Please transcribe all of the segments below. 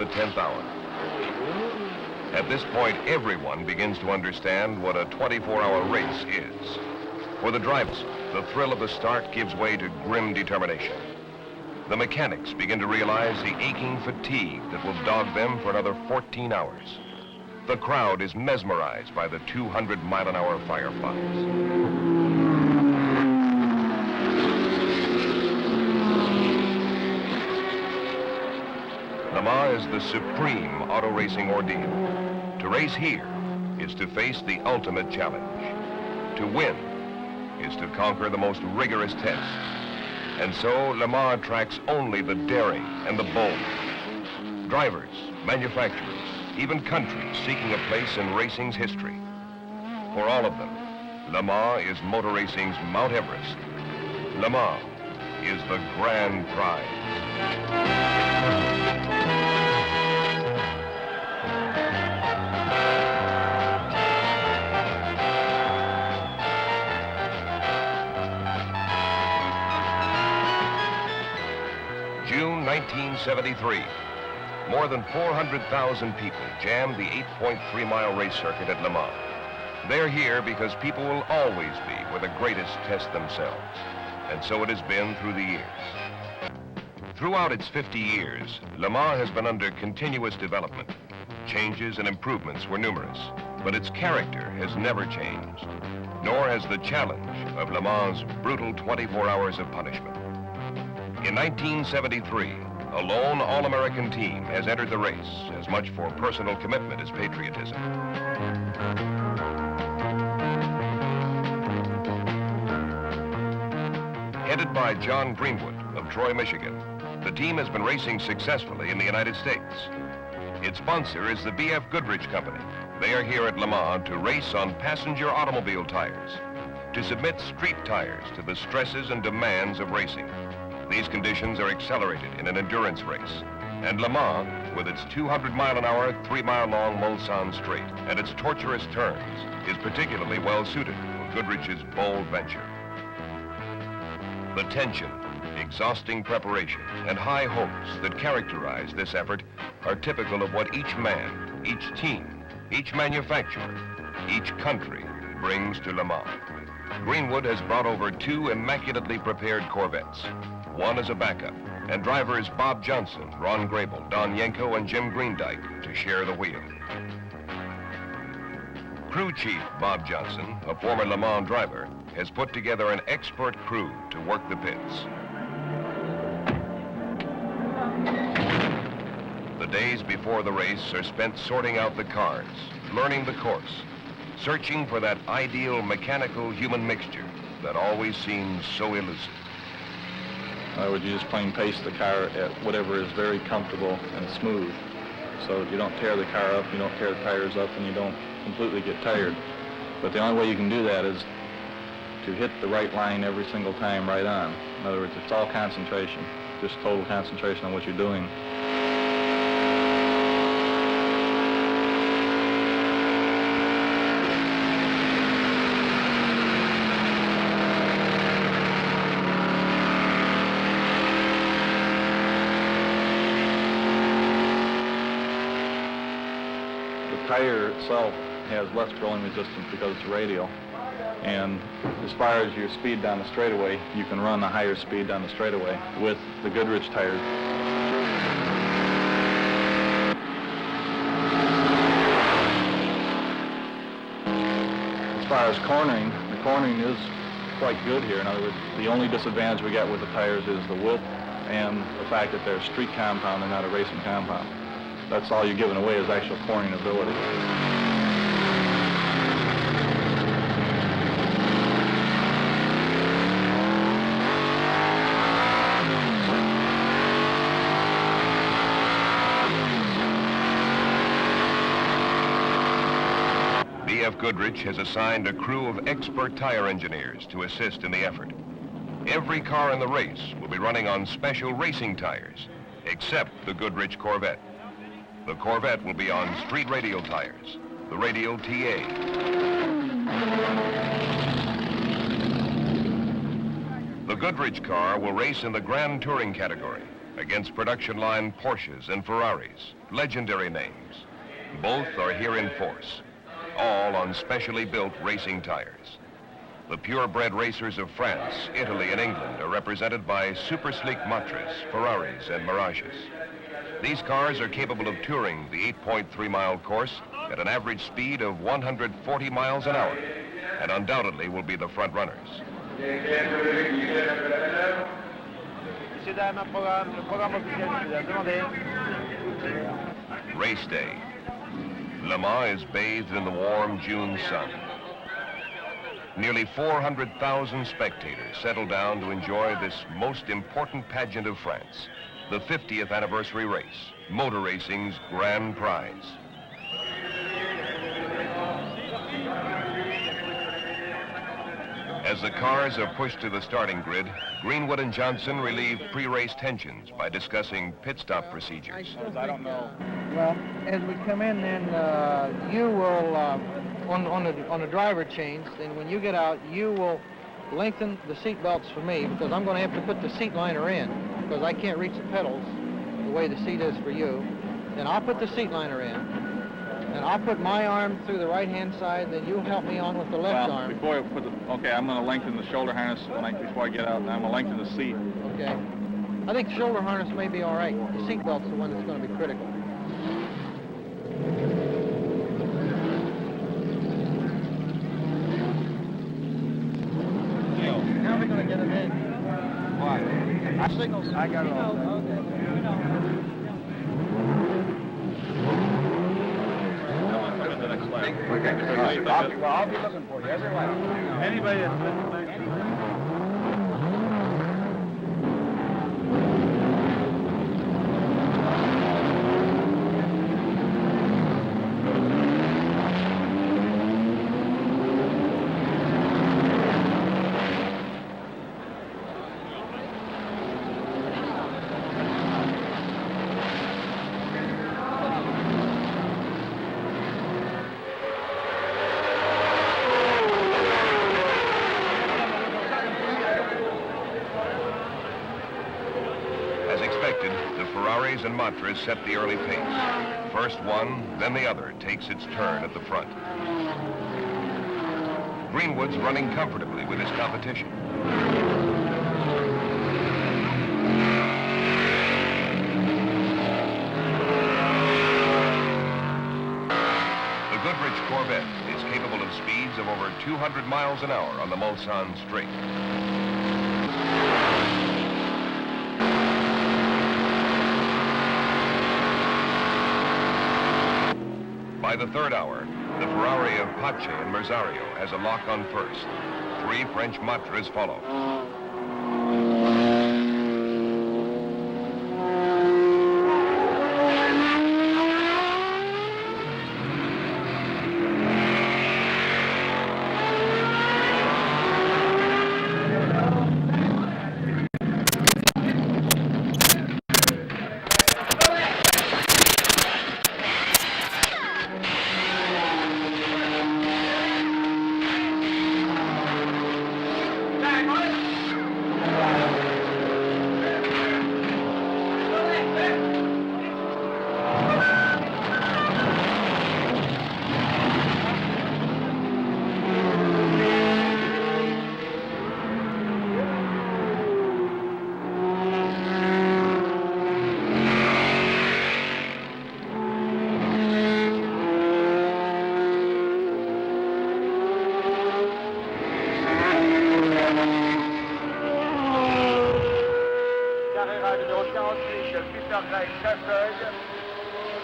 the 10th hour. At this point, everyone begins to understand what a 24-hour race is. For the drivers, the thrill of the start gives way to grim determination. The mechanics begin to realize the aching fatigue that will dog them for another 14 hours. The crowd is mesmerized by the 200-mile-an-hour fireflies. Le Mans is the supreme auto racing ordeal. To race here is to face the ultimate challenge. To win is to conquer the most rigorous test. And so Le Mans attracts only the daring and the bold. Drivers, manufacturers, even countries seeking a place in racing's history. For all of them, Le Mans is motor racing's Mount Everest. Le Mans is the grand prize. June 1973. More than 400,000 people jammed the 8.3-mile race circuit at Le Mans. They're here because people will always be where the greatest test themselves. And so it has been through the years. Throughout its 50 years, Le Mans has been under continuous development. Changes and improvements were numerous, but its character has never changed, nor has the challenge of Le Mans' brutal 24 hours of punishment. In 1973, a lone all-American team has entered the race, as much for personal commitment as patriotism. Headed by John Greenwood of Troy, Michigan, the team has been racing successfully in the United States. Its sponsor is the B.F. Goodrich Company. They are here at Le Mans to race on passenger automobile tires, to submit street tires to the stresses and demands of racing. These conditions are accelerated in an endurance race. And Le Mans, with its 200-mile-an-hour, 3-mile-long Mulsanne straight and its tortuous turns, is particularly well-suited for Goodrich's bold venture. The tension, exhausting preparation, and high hopes that characterize this effort are typical of what each man, each team, each manufacturer, each country brings to Le Mans. Greenwood has brought over 2 immaculately prepared Corvettes, one as a backup, and drivers Bob Johnson, Ron Grable, Don Yenko, and Jim Greendyke to share the wheel. Crew chief Bob Johnson, a former Le Mans driver, has put together an expert crew to work the pits. The days before the race are spent sorting out the cars, learning the course, searching for that ideal mechanical human mixture that always seems so elusive. Would you just plain pace the car at whatever is very comfortable and smooth, so you don't tear the car up, you don't tear the tires up, and you don't completely get tired. But the only way you can do that is to hit the right line every single time right on. In other words, it's all concentration, just total concentration on what you're doing. The tire itself has less rolling resistance because it's radial. And as far as your speed down the straightaway, you can run a higher speed down the straightaway with the Goodrich tires. As far as cornering, the cornering is quite good here. In other words, the only disadvantage we got with the tires is the width and the fact that they're a street compound and not a racing compound. That's all you're giving away is actual cornering ability. B.F. Goodrich has assigned a crew of expert tire engineers to assist in the effort. Every car in the race will be running on special racing tires, except the Goodrich Corvette. The Corvette will be on street radial tires, the radial TA. The Goodrich car will race in the Grand Touring category, against production line Porsches and Ferraris, legendary names. Both are here in force, all on specially built racing tires. The purebred racers of France, Italy, and England are represented by super sleek Matras, Ferraris, and Mirages. These cars are capable of touring the 8.3-mile course at an average speed of 140 miles an hour, and undoubtedly will be the front runners. Race day. Le Mans is bathed in the warm June sun. Nearly 400,000 spectators settle down to enjoy this most important pageant of France, the 50th anniversary race, motor racing's grand prize. As the cars are pushed to the starting grid, Greenwood and Johnson relieve pre-race tensions by discussing pit stop procedures. I don't know. Well, as we come in, then you will, on the driver change, then when you get out, you will lengthen the seat belts for me, because I'm going to have to put the seat liner in, because I can't reach the pedals the way the seat is for you. Then I'll put the seat liner in. And I'll put my arm through the right-hand side, then you help me on with the left arm. Before I put the, okay, I'm going to lengthen the shoulder harness before I get out, and I'm going to lengthen the seat. Okay. I think the shoulder harness may be all right. The seat belt's the one that's going to be critical. How are we going to get it in? What? Signals. I got it all. Okay. I'll be looking for you every lap. Anybody that's and Matras set the early pace. First one, then the other takes its turn at the front. Greenwood's running comfortably with his competition. The Goodrich Corvette is capable of speeds of over 200 miles an hour on the Mulsanne Straight. By the third hour, the Ferrari of Pace and Merzario has a lock on first. 3 French Matras follow.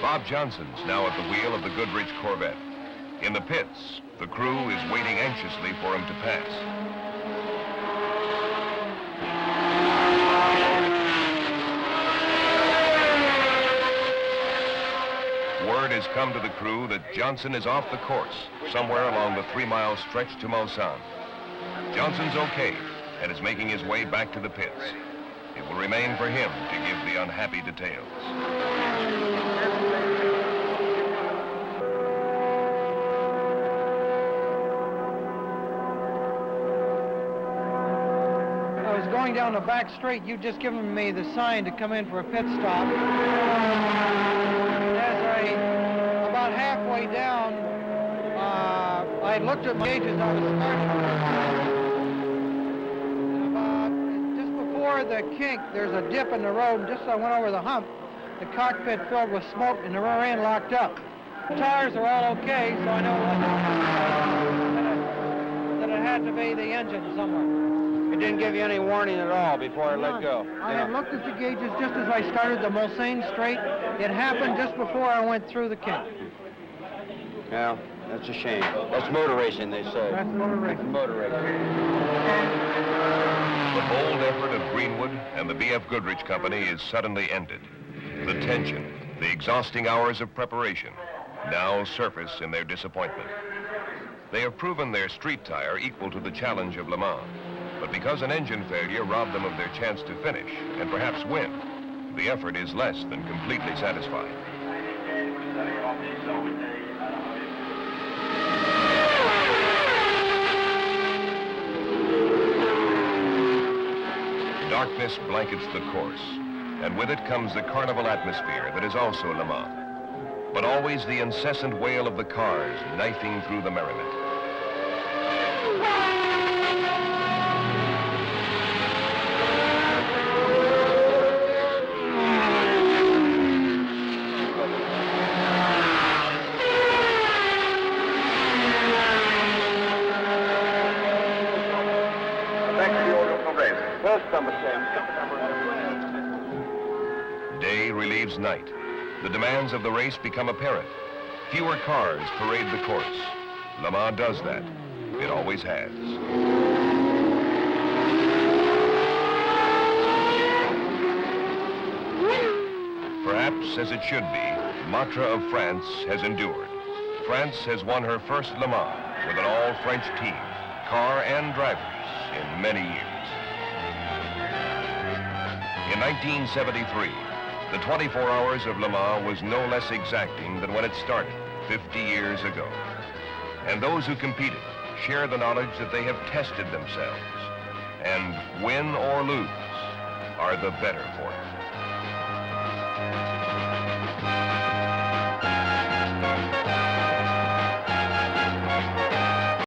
Bob Johnson's now at the wheel of the Goodrich Corvette. In the pits, the crew is waiting anxiously for him to pass. Word has come to the crew that Johnson is off the course, somewhere along the 3-mile stretch to Mulsanne. Johnson's okay and is making his way back to the pits. It will remain for him to give the unhappy details. going down the back straight, you'd just given me the sign to come in for a pit stop. About halfway down, I looked at my gauges I was starting. And just before the kink, there's a dip in the road, and just as I went over the hump, the cockpit filled with smoke and the rear end locked up. The tires are all okay, so I know that it had to be the engine somewhere. It didn't give you any warning at all before it let go. I had looked at the gauges just as I started the Mulsanne straight. It happened just before I went through the kink. Yeah, that's a shame. That's motor racing, they say. That's motor racing. Motor racing. The bold effort of Greenwood and the B.F. Goodrich Company is suddenly ended. The tension, the exhausting hours of preparation, now surface in their disappointment. They have proven their street tire equal to the challenge of Le Mans. But because an engine failure robbed them of their chance to finish and perhaps win, the effort is less than completely satisfying. Darkness blankets the course, and with it comes the carnival atmosphere that is also Le Mans. But always the incessant wail of the cars knifing through the merriment. Day relieves night. The demands of the race become apparent. Fewer cars parade the course. Le Mans does that. It always has. Perhaps as it should be, Matra of France has endured. France has won her first Le Mans with an all-French team, car and drivers, in many years. In 1973, the 24 hours of Le Mans was no less exacting than when it started 50 years ago. And those who competed share the knowledge that they have tested themselves, and win or lose, are the better for it.